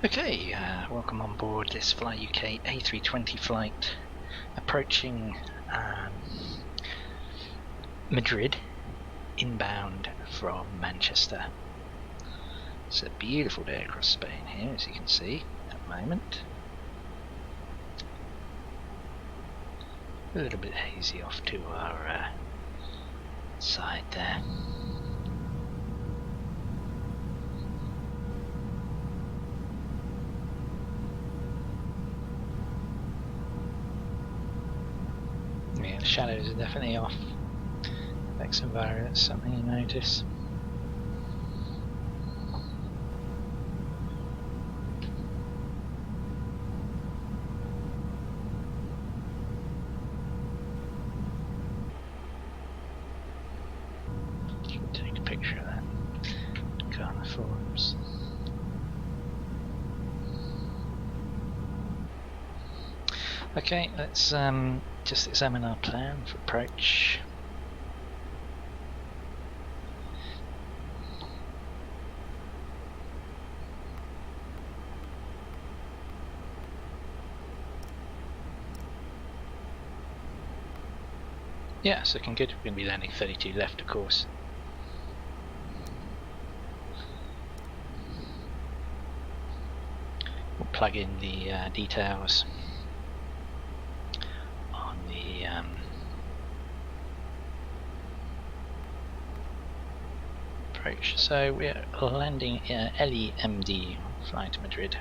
Okay, welcome on board this Fly UK A320 flight approaching Madrid, inbound from Manchester. It's a beautiful day across Spain here, as you can see at the moment. A little bit hazy off to our side there. Yeah, the shadows are definitely off. Effects environment, something you notice. Take a picture of that. Go on the forums. Okay, let's just examine our plan for approach. Yeah, it's looking good. We're going to be landing 32 left, of course. We'll plug in the details on the approach. So we're landing LEMD, flying to Madrid.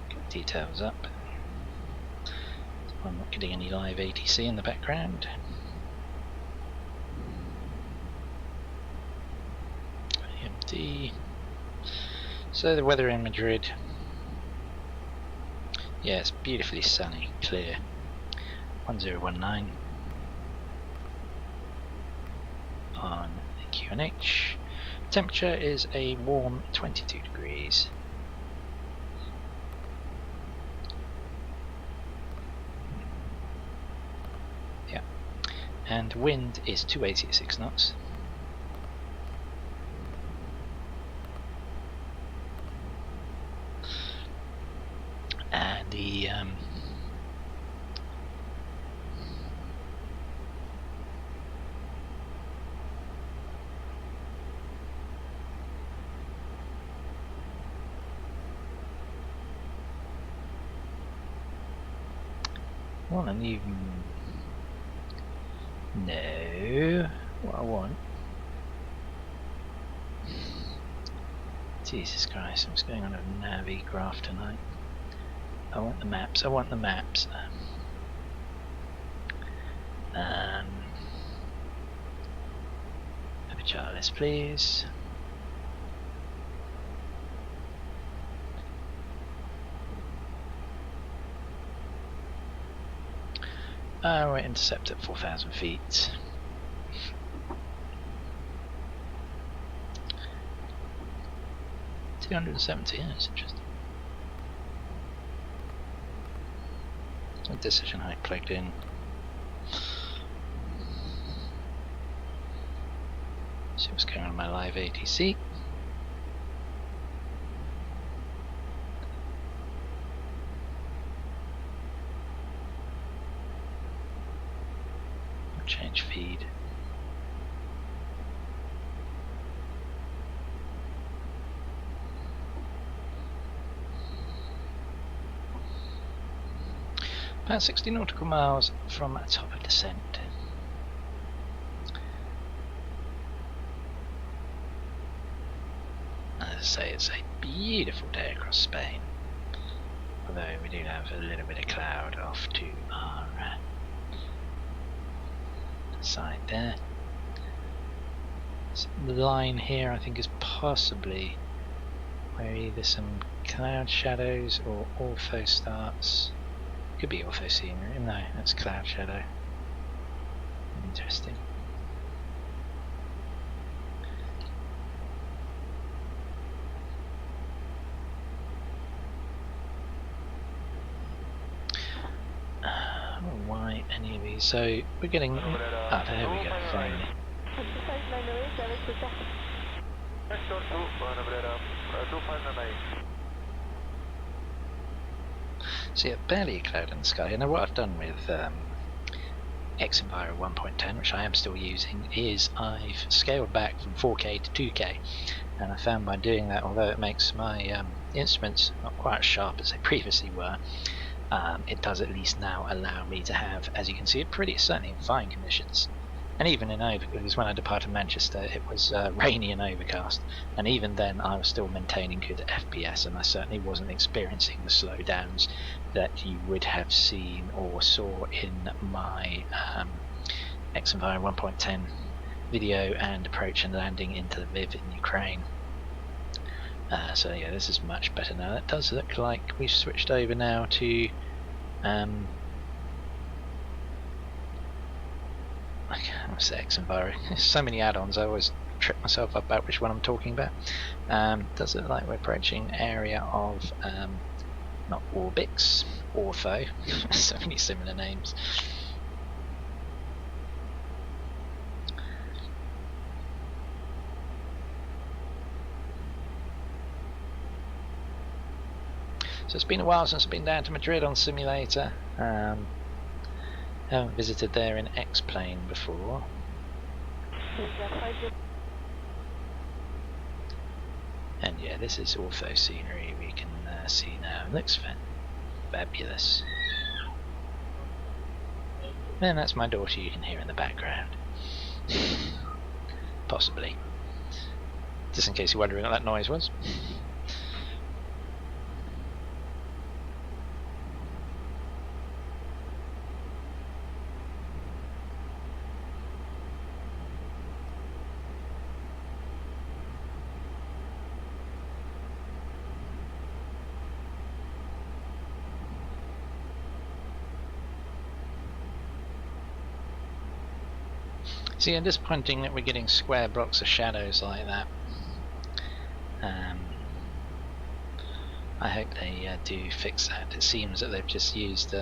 Get the details up. I'm not getting any live ATC in the background. EMD. So the weather in Madrid. Yeah, it's beautifully sunny, clear. 1019 on the QNH. Temperature is a warm 22 degrees. And wind is 280 at 6 knots. And the well, and you no, what I want. Jesus Christ, what's going on with Navi graph tonight? I want the maps, I want the maps. Have a chart list, please. We're intercept at 4,000 feet. $270, yeah, that's interesting. Decision height plugged in. See what's going on in my live ATC. Change feed. About 60 nautical miles from a top of descent. As I say, it's a beautiful day across Spain. Although we do have a little bit of cloud off to our side there. So the line here I think is possibly where either some cloud shadows or ortho starts. Could be ortho scenery. No, that's cloud shadow. Interesting. Why any of these? So we're getting. Ah, there we go. Finally. So yeah, barely a cloud in the sky. And what I've done with XEnviro 1.10, which I am still using, is I've scaled back from 4K to 2K, and I found by doing that, although it makes my instruments not quite as sharp as they previously were, it does at least now allow me to have, as you can see, certainly in fine conditions. And even in because when I departed Manchester, it was rainy and overcast, and even then I was still maintaining good FPS, and I certainly wasn't experiencing the slowdowns that you would have seen or saw in my XEnviro 1.10 video and approach and landing into the Viv in Ukraine. So yeah, this is much better now. It does look like we've switched over now to what's the XEnviro? There's so many add-ons, I always trip myself up about which one I'm talking about. Does it look like we're approaching area of not Orbx, Ortho, so many similar names. So it's been a while since I've been down to Madrid on simulator. Haven't visited there in X-Plane before. And yeah, this is ortho scenery we can see now. It looks fabulous. And that's my daughter you can hear in the background. Possibly. Just in case you're wondering what that noise was. See, it's disappointing that we're getting square blocks of shadows like that. I hope they do fix that. It seems that they've just used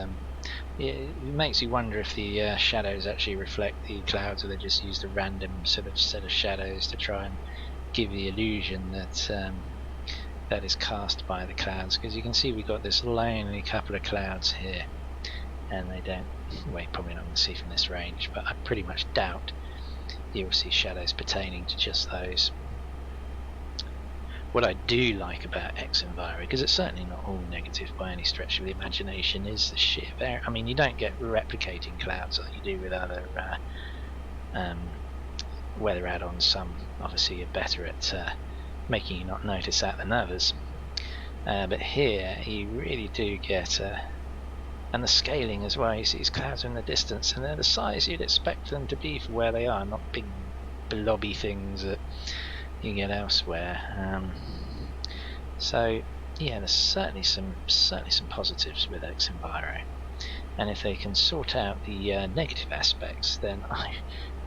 it makes you wonder if the shadows actually reflect the clouds, or they just used a random sort of set of shadows to try and give the illusion that that is cast by the clouds, because you can see we've got this lonely couple of clouds here, and they don't, well, you're probably not going to see from this range, but I pretty much doubt you'll see shadows pertaining to just those. What I do like about XEnviro, because it's certainly not all negative by any stretch of the imagination, is the sheer variety. I mean, you don't get replicating clouds like you do with other weather add-ons. Some obviously are better at making you not notice that than others, but here you really do get and the scaling as well. You see these clouds in the distance, and they're the size you'd expect them to be for where they are, not big blobby things that you get elsewhere. So yeah, there's certainly some positives with XEnviro, and if they can sort out the negative aspects, then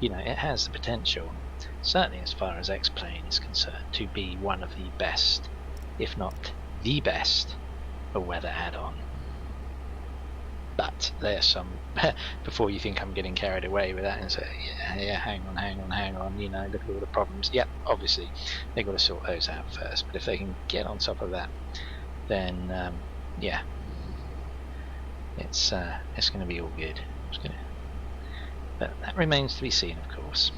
it has the potential, certainly as far as X-Plane is concerned, to be one of the best, if not the best, weather add-on. But there's some before you think I'm getting carried away with that and say, yeah, hang on, look at all the problems. Yep, obviously they've got to sort those out first, but if they can get on top of that, then yeah, it's going to be all good. But that remains to be seen, of course.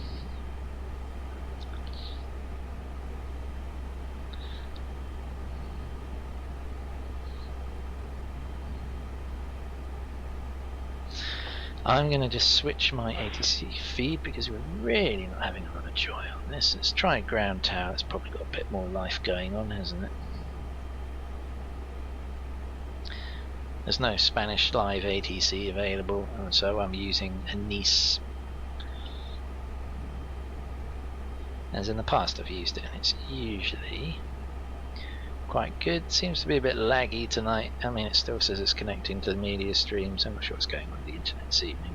I'm going to just switch my ATC feed because we're really not having a lot of joy on this. Let's try ground tower. It's probably got a bit more life going on, hasn't it? There's no Spanish live ATC available, and so I'm using a Nice. As in the past I've used it, and it's usually quite good. Seems to be a bit laggy tonight. I mean, it still says it's connecting to the media stream, so I'm not sure what's going on with the internet this evening.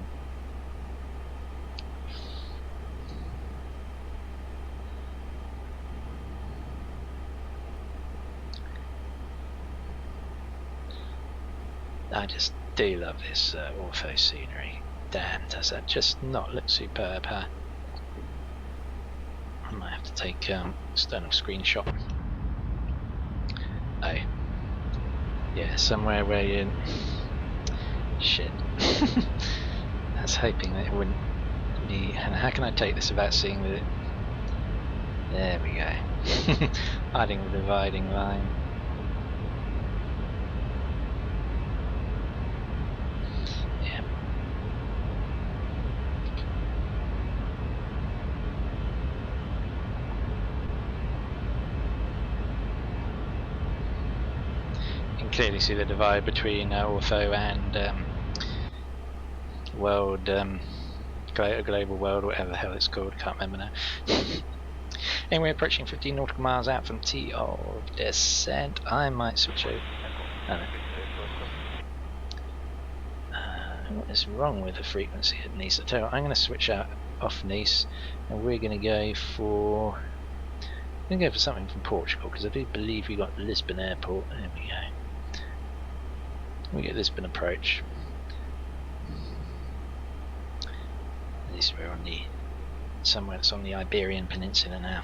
I just do love this ortho scenery. Damn, does that just not look superb, huh? I might have to take external screenshot. Oh. Yeah, somewhere where you... Shit. I was hoping that it wouldn't be... And how can I take this without seeing that it... There we go. Hiding the dividing line. Yeah. You can clearly see the divide between Ortho and World, Global World, whatever the hell it's called, can't remember now. Anyway, approaching 15 nautical miles out from T of descent. I might switch over. Oh, no. What is wrong with the frequency at Nice? I tell you what, I'm going to switch out off Nice, and we're going to go for. I'm going to go for something from Portugal because I do believe we got Lisbon Airport. There we go. We get Lisbon approach. At least we're on the somewhere that's on the Iberian Peninsula now.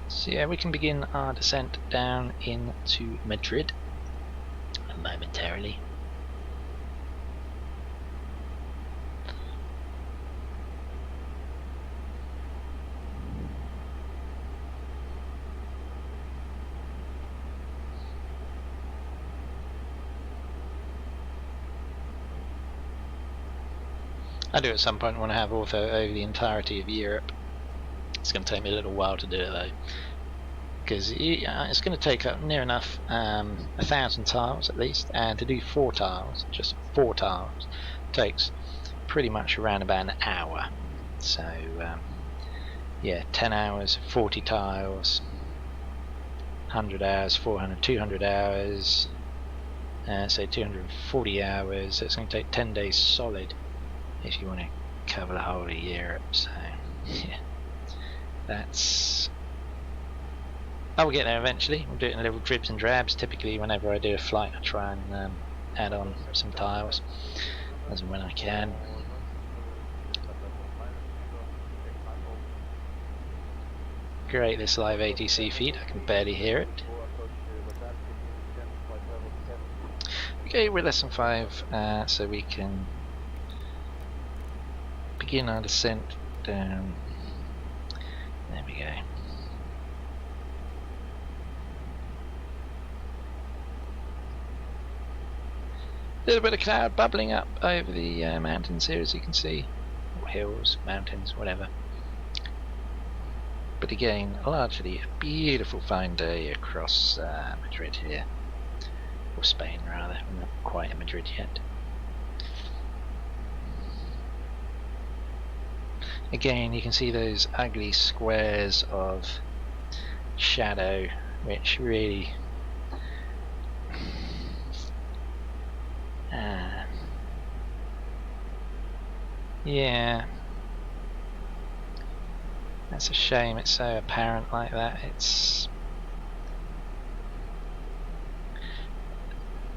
So yeah, we can begin our descent down into Madrid momentarily. I do at some point want to have Ortho over the entirety of Europe. It's going to take me a little while to do it though, because it's going to take up near enough 1,000 tiles at least, and to do 4 tiles, just 4 tiles, takes pretty much around about an hour. So yeah, 10 hours, 40 tiles, 100 hours, 400, 200 hours, so 240 hours. So it's going to take 10 days solid if you want to cover the whole of Europe. So yeah, that's... I will get there eventually. We'll do it in little dribs and drabs. Typically whenever I do a flight I try and add on some tiles as and when I can. Great, this live ATC feed, I can barely hear it. Okay, we're less than 5, so we can begin our descent down. There we go. A little bit of cloud bubbling up over the mountains here, as you can see, or hills, mountains, whatever. But again, largely a beautiful fine day across Madrid here, or Spain rather. We're not quite in Madrid yet. Again, you can see those ugly squares of shadow, which really yeah, that's a shame. It's so apparent like that. It's,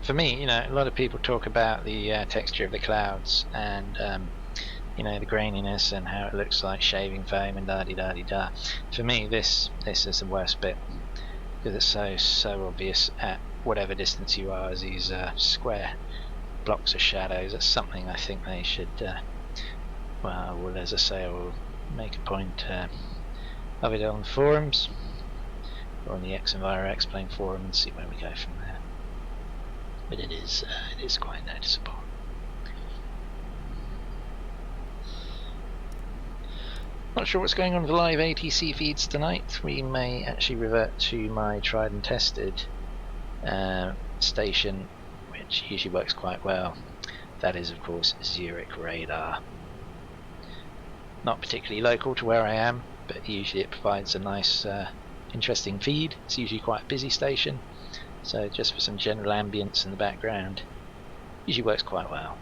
for me, you know, a lot of people talk about the texture of the clouds and you know, the graininess and how it looks like shaving foam and da-di-da-di-da. For me, this is the worst bit, because it's so obvious at whatever distance you are as these square blocks of shadows. That's something I think they should well, as I say, I will make a point of it on the forums, or on the X Plane forum, and see where we go from there. But it is quite noticeable. Not sure what's going on with the live ATC feeds tonight. We may actually revert to my tried and tested station, which usually works quite well. That is, of course, Zurich Radar. Not particularly local to where I am, but usually it provides a nice, interesting feed. It's usually quite a busy station, so just for some general ambience in the background, usually works quite well.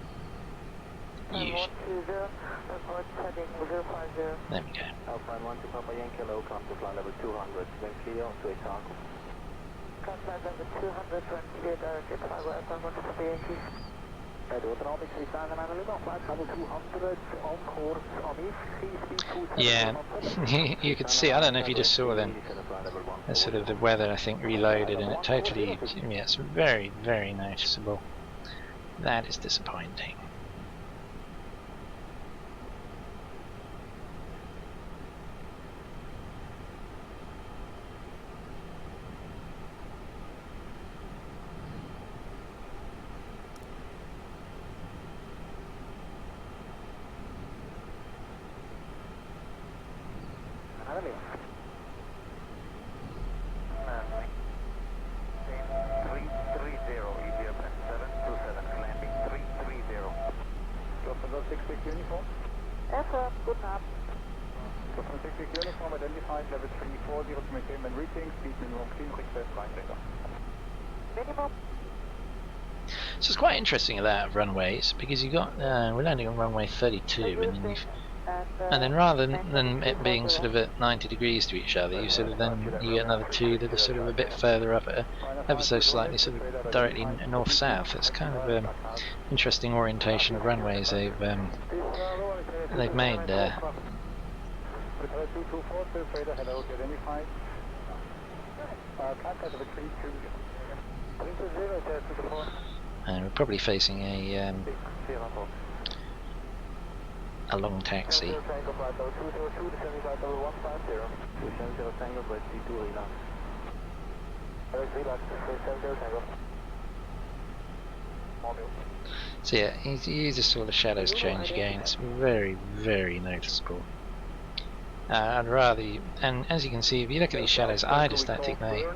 Usually. There we go. Alpine 1 to Papa Yankee, low, come to flight level 200, when clear on to Itaco. Come flight level 200, when clear, directed 5 Alpine 1 to Papa Yankee. Yeah, you could see, I don't know if you just saw then, that's sort of the weather I think reloaded and it totally, yeah, it's very, very noticeable. That is disappointing. Guten Abend. From 66 uniform identified level 340 to maintain and reaching speed minimum clean request line breaker. Minimum. So it's quite interesting about runways because you got we're landing on runway 32 and then rather than it being sort of at 90 degrees to each other, you sort of then you get another two that are sort of a bit further up at ever so slightly sort of directly north-south. It's kind of interesting orientation of runways they've made there. And we're probably facing a long taxi. So yeah, you just saw the shadows change again. It's very, very noticeable. I'd rather, and as you can see, if you look at these shadows, I just don't think they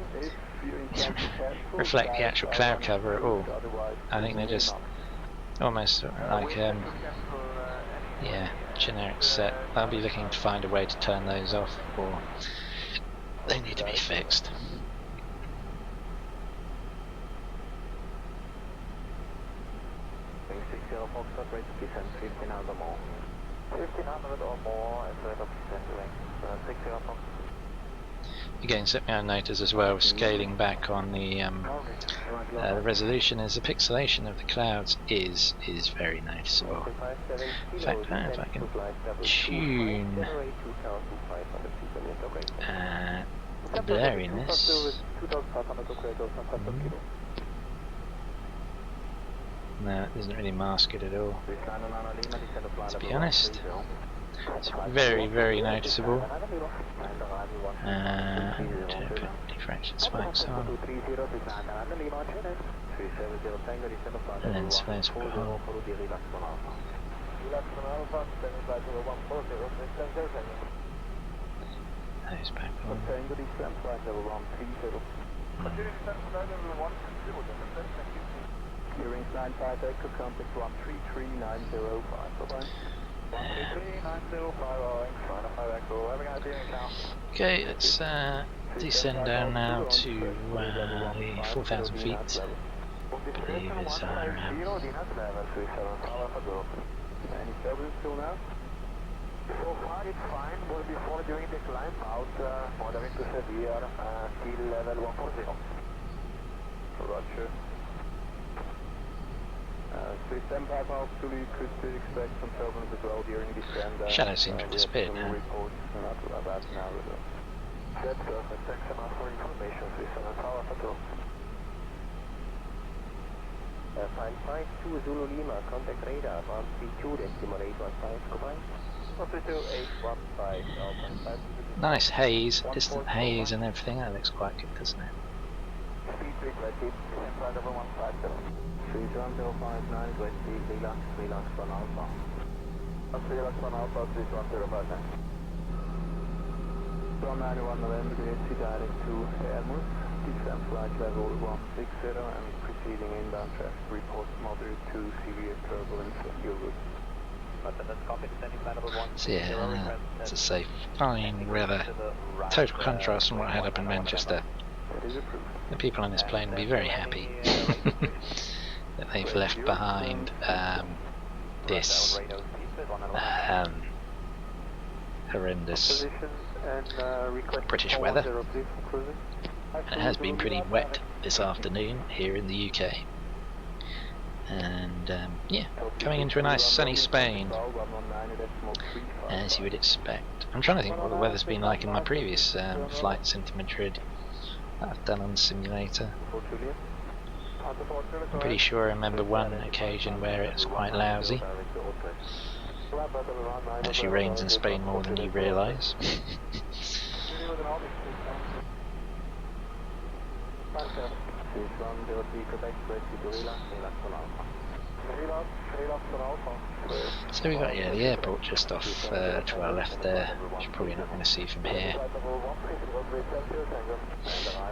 reflect the actual cloud cover at all. I think they're just almost like yeah, generic set. I'll be looking to find a way to turn those off, or they need to be fixed. Again, something I noticed as well, scaling back on the resolution, is the pixelation of the clouds is very noticeable. In fact, I don't know if I can tune the blurriness. No, it doesn't really mask it at all, to be honest. It's very, very noticeable. Put diffraction spikes on, and then space for home. Those back on. Hearing 95 Echo contact 13390. Okay, let's descend down now to the 4,000 feet. I believe is our Any turbulence still now? So far it's fine, we'll be following the climb out, moderate to severe, till level 140. Roger. System pipe out, so you could expect some turbulence as well during descent. shadows seem to have disappeared now. That's perfect, thanks so much for information, System and Power Patrol. 552 Zulu Lima, contact radar, 132, estimate 815, goodbye. 132, 815, Nice haze, distant haze and everything. That looks quite good, doesn't it? Speed requested, descent over 150. 31059, relax 1 Alpha. 3 1 Alpha, 31059. 191 November, DSC direct to Edinburgh. Descent flight level 160 and proceeding inbound traffic report moderate to severe turbulence on your route. So yeah, as I say, fine weather. Total contrast from what I had up in Manchester. The people on this plane will be very happy that they've left behind this horrendous British weather. And it has been pretty wet this afternoon here in the UK. And yeah, coming into a nice sunny Spain, as you would expect. I'm trying to think what the weather's been like in my previous flights into Madrid that I've done on the simulator. I'm pretty sure I remember one occasion where it was quite lousy. Actually rains in Spain more than you realise. So we got the airport just off to our left there, which you're probably not going to see from here.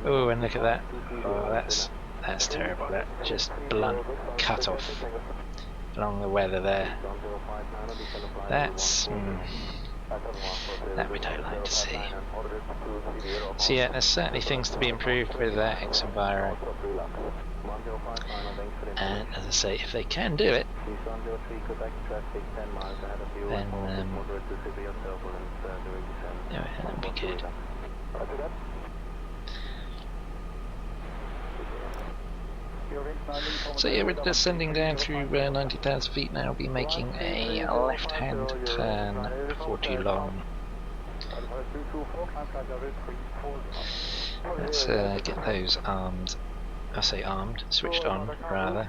Oh, and look at that! Oh, that's terrible. That just blunt cut off along the weather there. That's that we don't like to see. So yeah, there's certainly things to be improved with that X-Enviro. And as I say, if they can do it, then that'd be good. So yeah, we're descending down through 90,000 feet now. We'll be making a left-hand turn before too long. Let's get those armed. I say armed, switched on rather.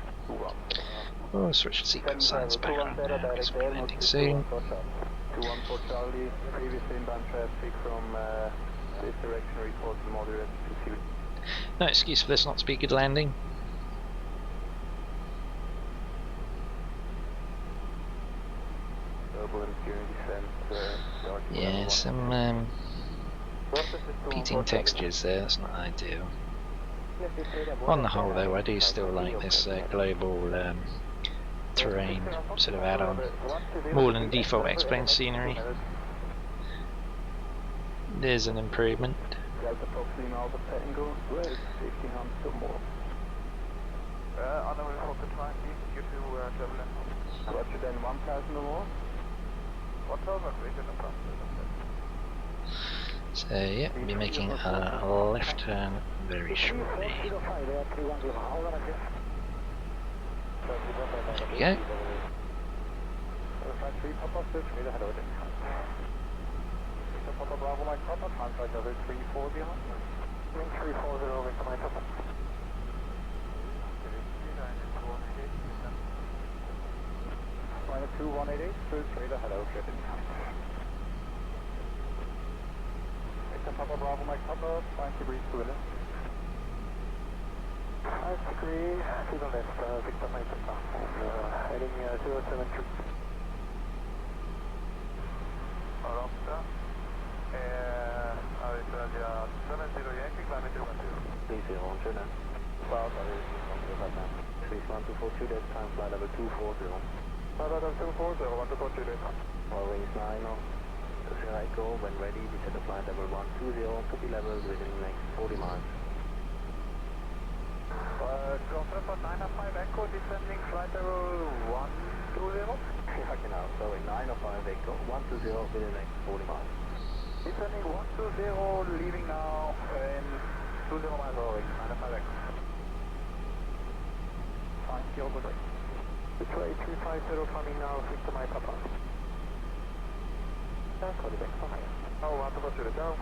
Oh, switch the seatbelt signs back on now because we're landing soon. No excuse for this not to be a good landing. Yeah, some repeating textures there, that's not ideal. On the whole though, I do still like this global terrain sort of add-on, more than the default X-plane scenery. There's an improvement. So yeah, we'll be making a left turn very shortly. There we go. Papa Bravo Mike Papa, 5 degrees to the left. 5 degrees to the left, Victor Mike Papa, heading 073. Rosta, Australia 70 Yankee, climate 210. Please, on turn. South, Space 1242, that's time flight level 240. Flight level 240, 1242, that's wings 9 Corsair Echo, when ready, we set a flight level 120 to be level within the next 40 miles. Corsair for 905 Echo, descending flight level 120? Yeah, genau, sorry, 905 Echo, 120 within the next 40 miles. Descending 120, leaving now in 20 miles away, 905 Echo. Thank you, over there. Detroit 350 coming now, Victor Mike Papa. Oh, want to go to the down.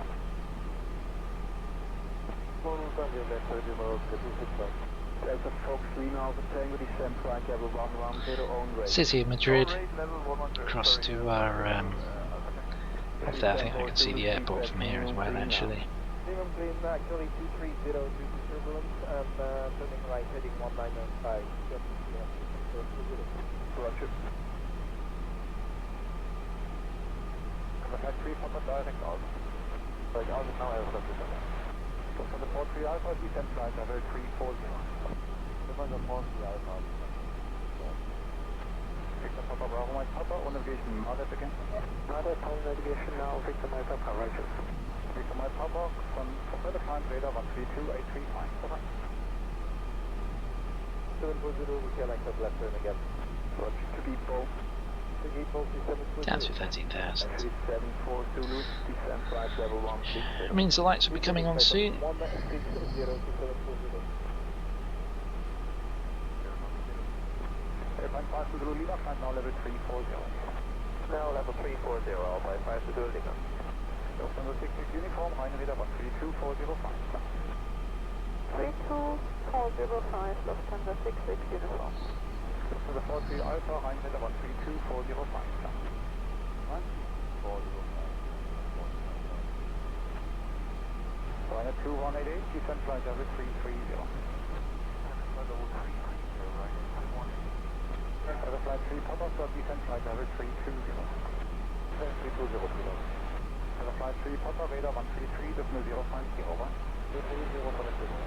City of Madrid. Across to our left there, I think I can see the airport from here as well actually. Actually 230 due to turbulence and turning right heading 1995. Roger. Factory Papa direct out. Right out now I have left it. So from the 43 Alpha, descent flight level 340. This one the 43 Alpha. Victor Papa Bravo Mike Papa, on navigation Madrid again. Madrid, on navigation now, Victor Mike Papa, Roger. Victor Mike Papa, from further climb radar 132.835. Over. 740, we can accept left turn again. Roger, to be both. Down to 13,000. That means the lights will be coming on soon. Zulu Lima, flight now level 340. Now level 340, Alpha 5 Zulu Lima. Lufthansa 66 uniform, Rheinrieder 1324055. 32405, Lufthansa 66 uniform. Lufthansa 43 Alpha, Rheinrieder 1324055. 2188, descent flight level 330. Other flight 3 Papa, start descent flight level 320. 320 kilo. Other flight 3 Papa, radar 133, decimal 050, over. 230 for the system.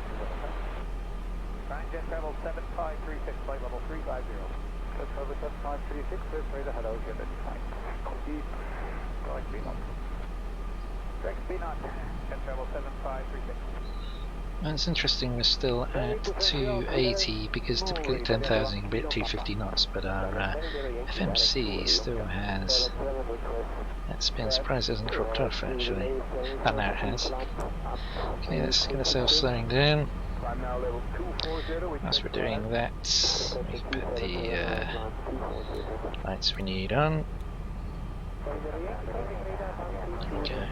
Jet travel 7536, flight level 350. Jet travel 7536, first radar, hello, jet identified. Copy, direct B0. Direct B0, jet travel 7536. It's interesting we're still at 280 because typically at 10,000 you can be at 250 knots, but our FMC still has. That's been surprised it hasn't dropped off actually. Oh, now it has. Okay, let's get ourselves slowing down. Whilst we're doing that, we put the lights we need on. There we go.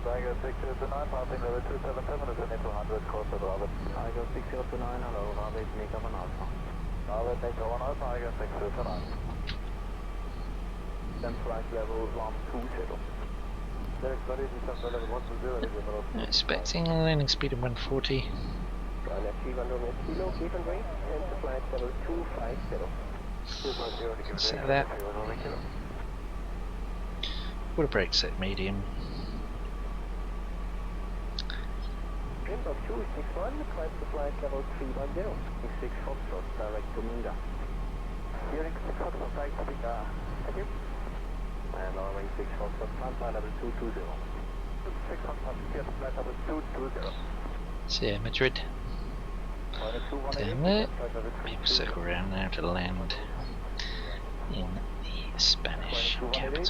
Tiger 6029, passing level 277, descending to 100, Corsair Bravo. Tiger 6029, hello, Bravo, make up an Alpha. Bravo, take over Alpha, Tiger 6029. Then flight level 120. Derek, sorry, descent level 120, Expecting a landing speed of 140. kilo, keep and wait, and to flight level 250. Set that. Water brake set medium. Wind of 261, climb to flight level 310. 6 Foxtrot, direct to Minga. Hearing 6 Foxtrot, direct to Minga. Thank you. And lowering 6 Foxtrot, climb flight level 220. 6 Foxtrot, clear to flight level 220. So yeah, Madrid. Down there. Maybe circle around now to land in the Spanish capital.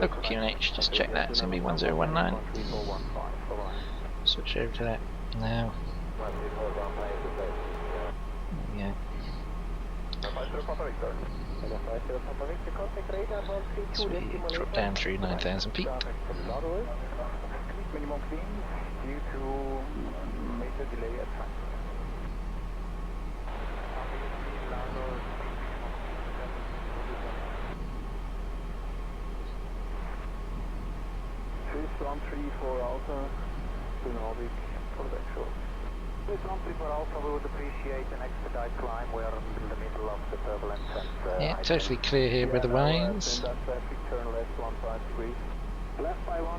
Local QNH, just check that, it's going to be 1019. Switch over to that now. There we go. So we drop down through 9,000 feet. Minimum clean due to major delay at time. Swiss 134 Alpha to Norway for the back short. Swiss 134 Alpha, we would appreciate an expedite climb. We are in the middle of the turbulence and yeah, totally clear here, weather-wise. Turn left 15 degrees. Left by 15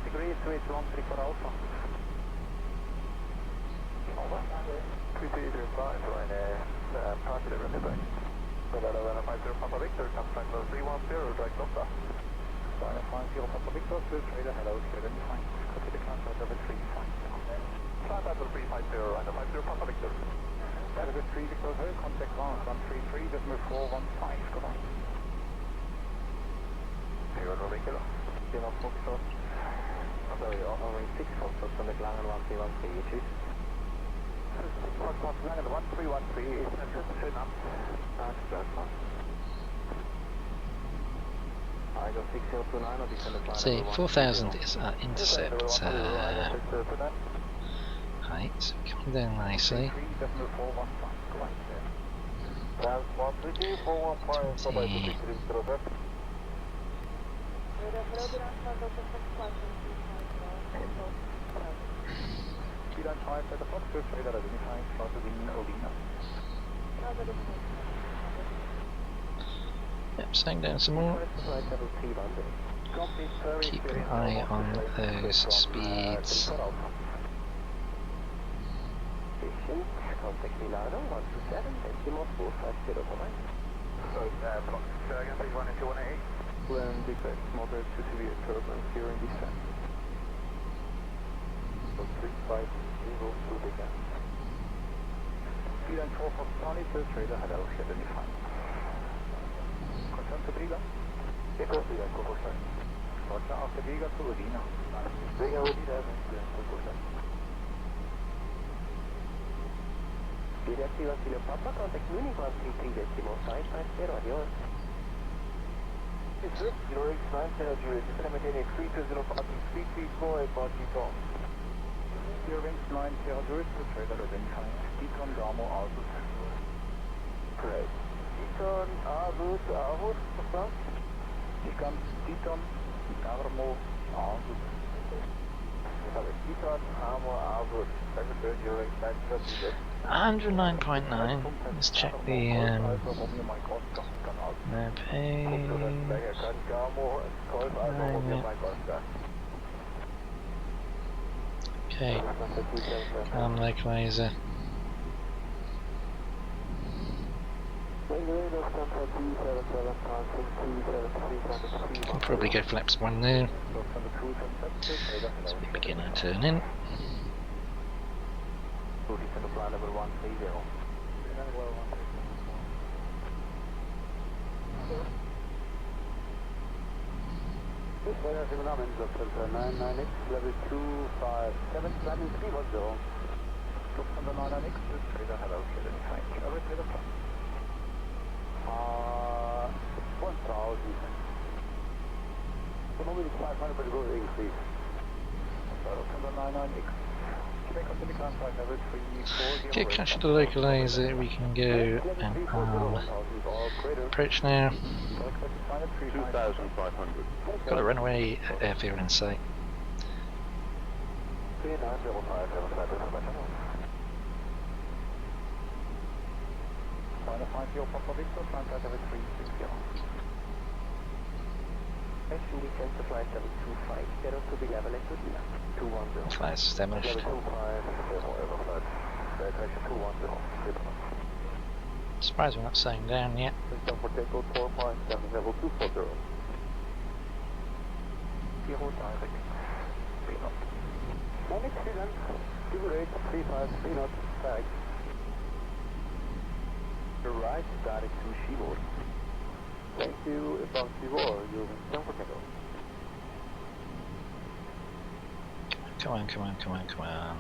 degrees, Swiss 134 Alpha. Over. 335, party level in the back. November 50 Papa Victor, contact 310, direct Lofta. 50 Papa Victor, Swiss radar, hello, identifying. Copy the climb level 350. Climb level 350, radar 50 Papa Victor. Level 3 Victor, contact ground 133, decimal 415, come on. 0 regular. 0 Foxtrot. Sorry, only 6 Foxtrot from the Langen 1313, tschüss. 6 Foxtrot, Langen 1313, ist schön ab. That's platform. Tiger 6029, or descend the See, 4,000 is our intercept height, so coming down nicely. 20. Yep, slowing down some more. Keep an eye on those speeds. Contact Milano 127, decimal 450 for mine. So, Dragon 31218. When detect moderate to severe turbulence during descent. 350 again. Speed and 4 for Charlie, first radar had our ship defined. Confirm to Vega? Echo, Vega, Corsair. Roger, after Vega to Udina. Vega, Udina, Corsair. Directiva Kilo Papa, contact Munich 133 decimal 550, adios. It's Eurix 9 Juliet, Simulations 320 334 at Barton. Eurix 9 Juliet, the trailer identified. Deacon, Gamo, Asus. Great. Deacon, Asus, what's that? Deacon, Gamo, Asus. Deacon, Gamo, Asus. Secretary, Eurix 9 109.9. Let's check the page. Okay, localizer. Can probably go flaps 1 there. So we begin our turn in. This weather is Zalman, Lufthansa 99X, level 257, landing 310. Lufthansa 99X, this radar had our ship defined. Travis with a plan. 1000. So normally 500, but it will increase. Lufthansa 99X. Okay, capture the localizer, we can go and approach now. 2,500. Got a runaway airfield in sight. 210. Flight's established. Surprised we're not slowing down yet. Right, direct to Seaboard. Thank you, about Seaboard, you're in San Francisco. Come on, come on, come on, come on.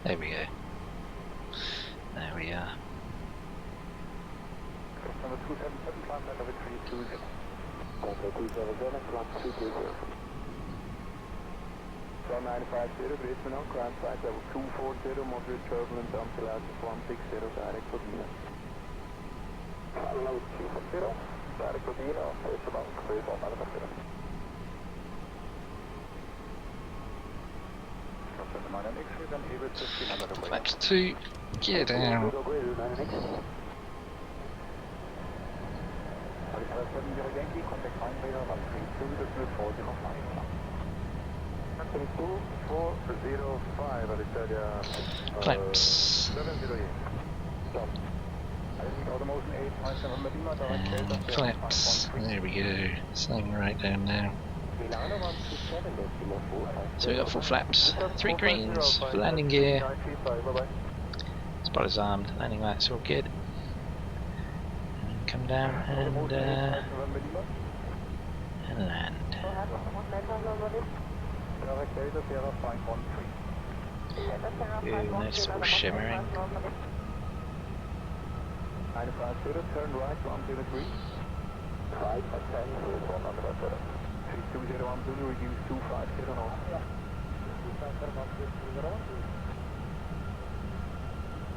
There we go. There we are. Number 277, climb back over 320. Number 277, climb 320. So 950, Brisbane on ground side level 240, moderate turbulence until altitude 160, direct to Dina. Hello, 240, direct to Dina, first about, clear on Manifestation. Flaps 2, gear down. Flaps. And flaps. There we go. Slowing right down now. So we got 4 flaps, 3 greens for landing gear. Spotter's armed, landing lights all good. And come down and land. Ooh, noticeable shimmering. Turn right, 103. Right, 10, 201 Zulu, reduce 250 north.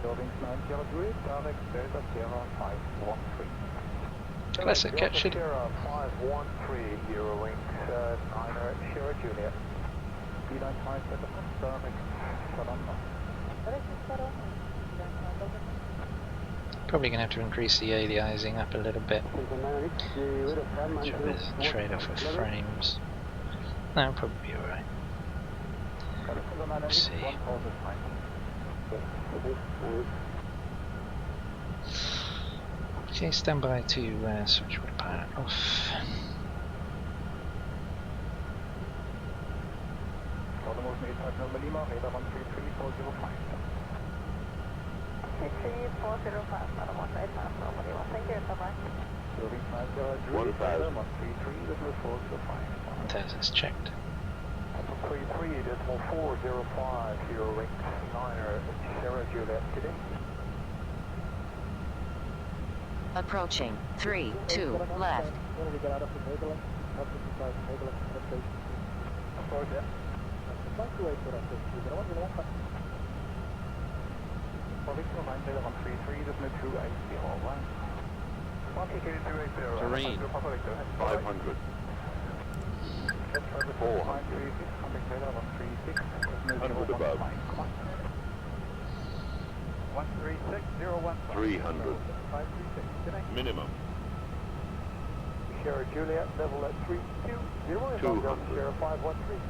Buildings 9 Sierra Juliet, direct Delta Sierra 513. Classic captured. Sierra 513, Eurolink 9 Sierra Juliet. B9 5 direct Salanda. Probably going to have to increase the aliasing up a little bit. Trade off of frames. That'll probably be alright. Let's see. Okay, stand by to switch autopilot off. Automotive Airport Number Lima, radar 133-405. 33405, Madam 185, normally 1. Thank you, bye-bye. 1,033-405. There's checked. 33.405, Hero Wing 9er, Sierra Juliet, good day. Approaching 3-2 left. Terrain. 500. 400 above. 300. Minimum. Sierra Juliet, level at 320, 200. Sierra 513.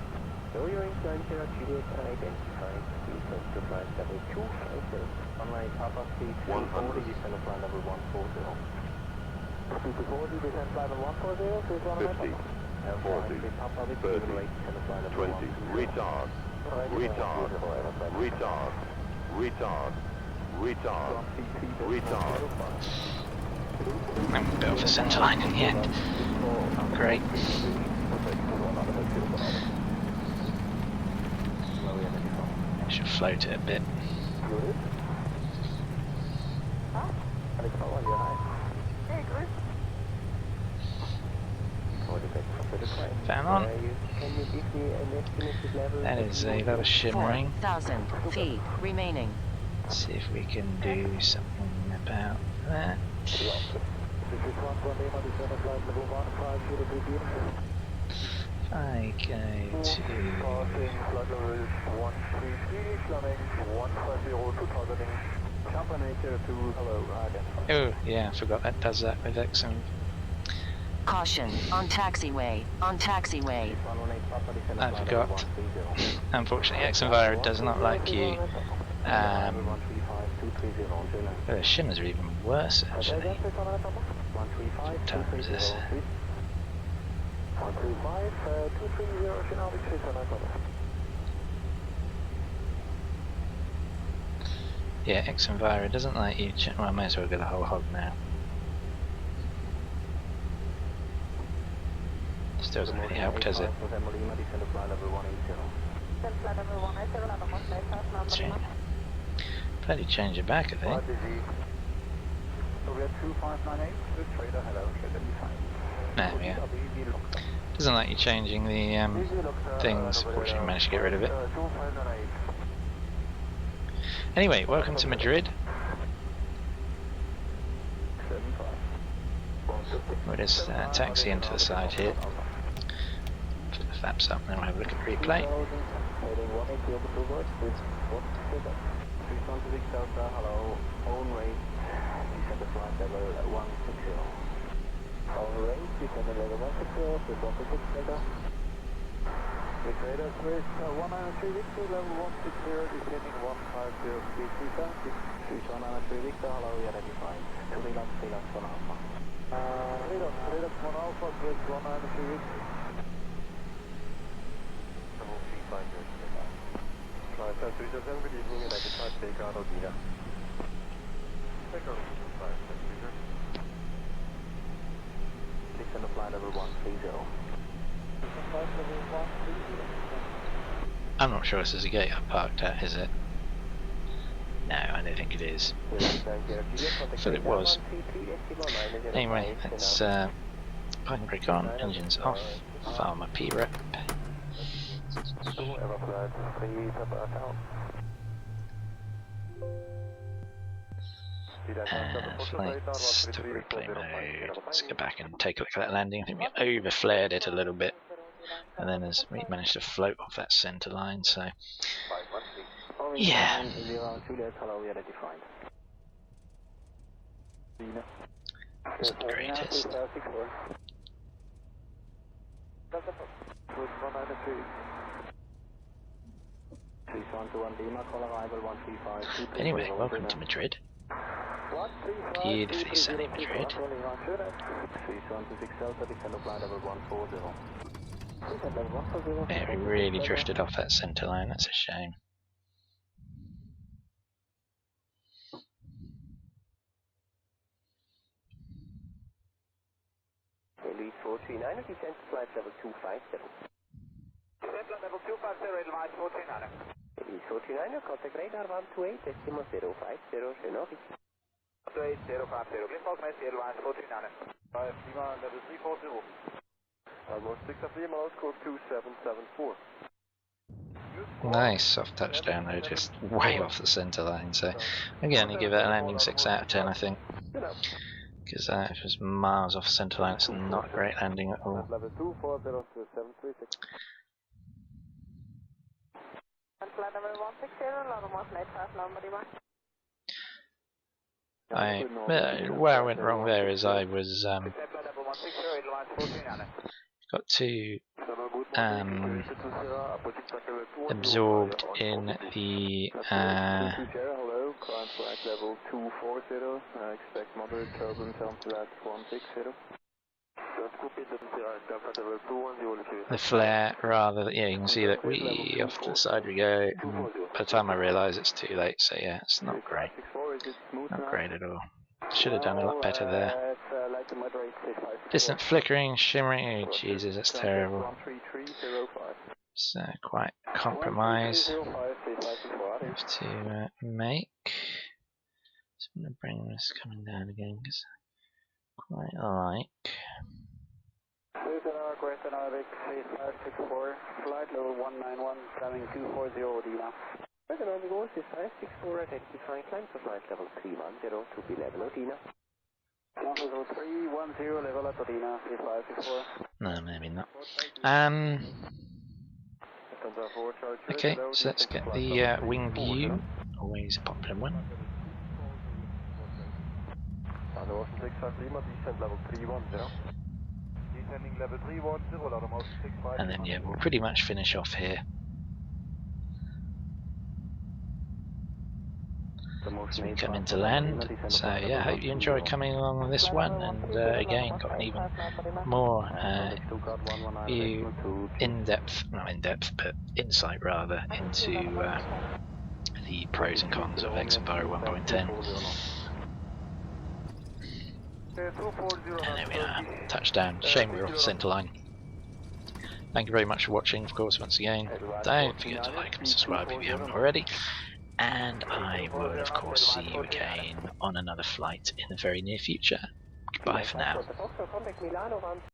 So you're inside Sierra Juliet, identified. Please to flight level 250. Runway Papa C240, descend to flight level 140. C240, descend flight level 140, please runway 50. 40. 30. 20. Retard. Retard. Retard. Retard. Retard. Retard. I'm a bit off the centre line in the end. Great. I should float it a bit. Fan on. That is a lot of shimmering. 4,000 feet remaining. Let's see if we can do something about that. If I go to... Oh yeah, I forgot that does that with XM. Caution on taxiway. On taxiway. I forgot. Unfortunately, XMVira does not like you. The shimmers are even worse actually. What time is this? Yeah, XMVira doesn't like you. Well, I may as well go the whole hog now. Still doesn't really help, does it? Bloody change it back, I think. There we go. Doesn't like you changing the things. Fortunately, managed to get rid of it. Anyway, welcome to Madrid. We'll just taxi into the side here. Put the flaps up, then we'll have a look at the replay. Hello, own rate, descend to flight level 160. Own rate, descend to level 160, please 126 meter. Radar Swiss 193 Victor, level 160, descending 150 speed 370. Swiss 193 Victor, hello, we identified. 2 Linux, 1 Alpha. Linux 1 Alpha, Swiss 193 Victor. Level 350. Flight 307, good evening, United Flight, take out Odina. Take out flight, descend to flight level 130. I'm not sure this is a gate I parked at, is it? No, I don't think it is. I thought it was. Anyway, let's parking brake on, engines off, file my P-rep. Flights to replay mode. Let's go back and take a look at that landing. I think we overflared it a little bit, and then as we managed to float off that centre line, so yeah. Wasn't the greatest. Anyway, welcome to Madrid. Beautifully sunny Madrid. Yeah, we really drifted off that centre line, that's a shame. Elite 439, descent to flight level 250. Descent level 250, Edelweiss 439. Elite 439, contact radar 128, decimal 050, Shinobi. 28050, Blitzbox, Edelweiss 439. 5 Lima, level 340. Almost 6 of Lima, code 2774. Nice soft touchdown though, just way off the centre line, so I'm going to give it a landing 6 out of 10 I think. Because that was miles off the centre line, it's not a great landing at all. Where I went wrong there is I was got too absorbed in the flare rather than, yeah, you can see that we off to the side we go, and by the time I realise it's too late, so yeah, it's not great. Not great at all. Should have done a lot better there. Distant flickering, shimmering, oh Jesus, that's terrible. It's quite a compromise to make. So I'm going to bring this coming down again because I quite like. Flight level 191, climbing 240 Odina. Norway is 564, identifying climb to flight level 310 to be level Odina. Level 310, level at Odina, 3564. No, maybe not. Okay, so let's get the wing view. Always a popular one. And then yeah, we'll pretty much finish off here. So we come into land. So yeah, hope you enjoyed coming along on this one, and again got an even more insight rather into the pros and cons of Expo 1.10. And there we are, touchdown. Shame we were off the centre line. Thank you very much for watching, of course, once again. Don't forget to like and subscribe if you haven't already. And I will, of course, see you again on another flight in the very near future. Goodbye for now.